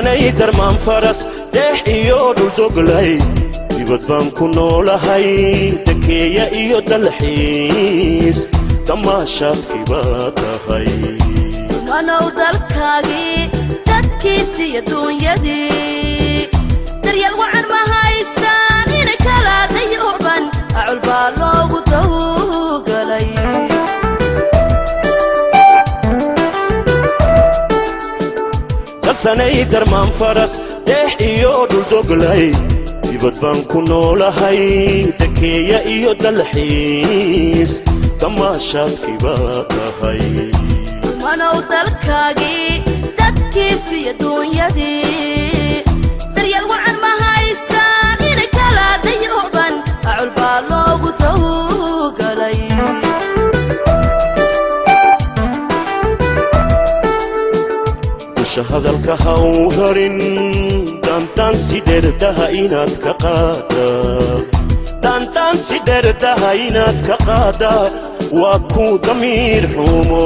dalsanay darmaan faras deex iyo dhul doglay dibad baan ku noolahay dekeeya iyo dalxiis tamaashaadkii baa tahay manow dalkaagii dadkiisii adduunyadii daryeel wacan ma haystaan inay kala dayooban acul baa loogu dawgalay dalsanay darmaan faras deex iyo dhul doglay dibad baan ku noolahay dekeeya iyo dalxiis tamaashaadkii baa tahay manow dalkaagii dadkiisii adduunyadii daryeel wacan ma haystaan inay kala dayooban acul baa loogu dawgalay dusha hadalka ha u rarin daantaan si dheerdaha inaad ka qaada daantaan si dheerdaha inaad ka qaada waa ku damiir xumo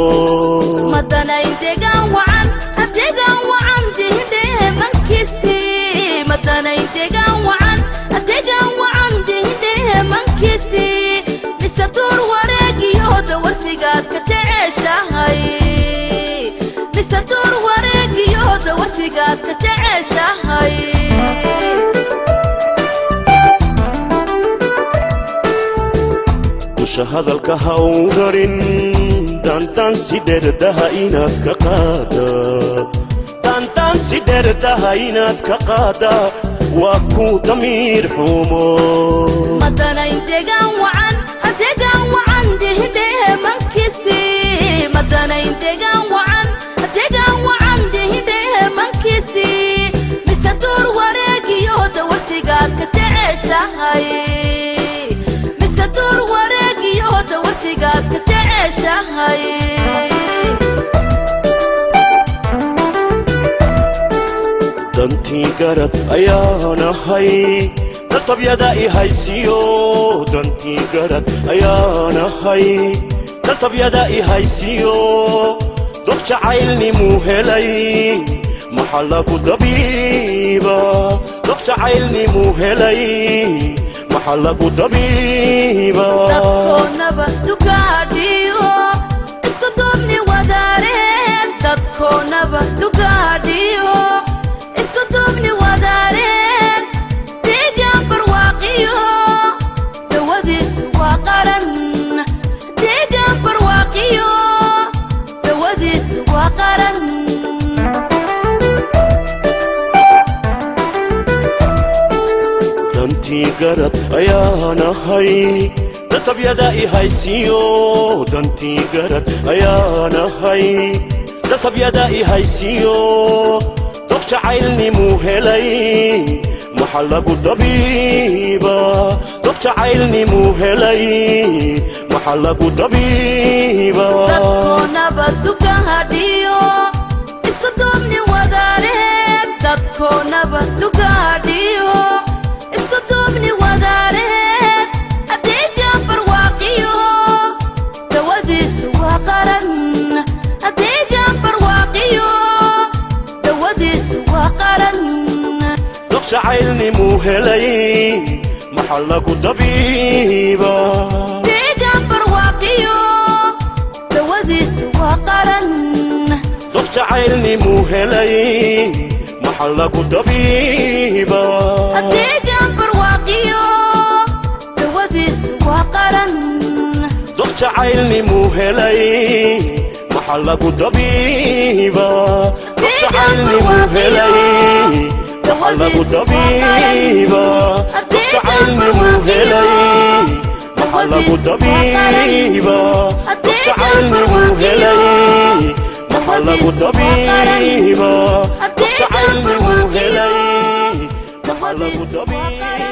madanayn deegaan wacan dihindhehe mankiisii madanayn deegaan wacan dihindhehe mankiisii mise duur wareegiyo dawarsigaad ka jeceshahay mise duur wareegiyo dawarsigaad ka jeceshahay dusha hadalka ha u rarin daantaan si dheerdaha inaad ka qaada daantaan si dheerdaha inaad ka qaada waa ku damiir xumo madanayn deegaan wacan dihindhehe mankiisii madanayn deegaan wacan dihindhehe mankiisii mise duur wareegiyo dawarsigaad ka jeceshahay mise duur wareegiyo dawarsigaad ka jeceshahay dantii garad ayaan ahay daltabyada i haysiyo dantii garad ayaan ahay daltabyada i haysiyo dog jacaylnimuu helay maxaa lagu dabiiba dog jacaylnimuu helay maxaa lagu dabiiba dadkoonaba dugaadhiyo isku duubni wadaareen dadkoonaba dugaadhiyo isku duubni wadaareen deegaan barwaaqiyo dawadiisu waa qaran deegaan barwaaqiyo dawadiisu waa qaran dantii garad ayaan ahay daltabyada i haysiyo dantii garad ayaan ahay daltabyada i haysiyo dog jacaylnimuu helay maxaa lagu dabiiba dog jacaylnimuu helay maxaa lagu dabiiba dadkoonaba dugaadhiyo isku duubni wadaareen dadkoonaba dugaadhiyo isku duubni wadaareen adeegaan barwaaqiyo dawadiisu waa qaran adeegaan barwaaqiyo dawadiisu waa qaran dog jacaylnimuu helay maxaa lagu dabiiba deegaan barwaaqiyo dawadiisu waa qaran dog jacaylnimuu helay maxaa lagu dabiiba adeegaan barwaaqiyo dawadiisu waa qaran dog jacaylnimuu helay maxaa lagu dabiiba dog jacaylnimuu helay maxaa lagu dabiiba dog jacaylnimuu helay maxaa lagu dabiiba dog jacaylnimuu helay maxaa lagu dabiiba dog jacaylnimuu helay maxaa lagu dabiiba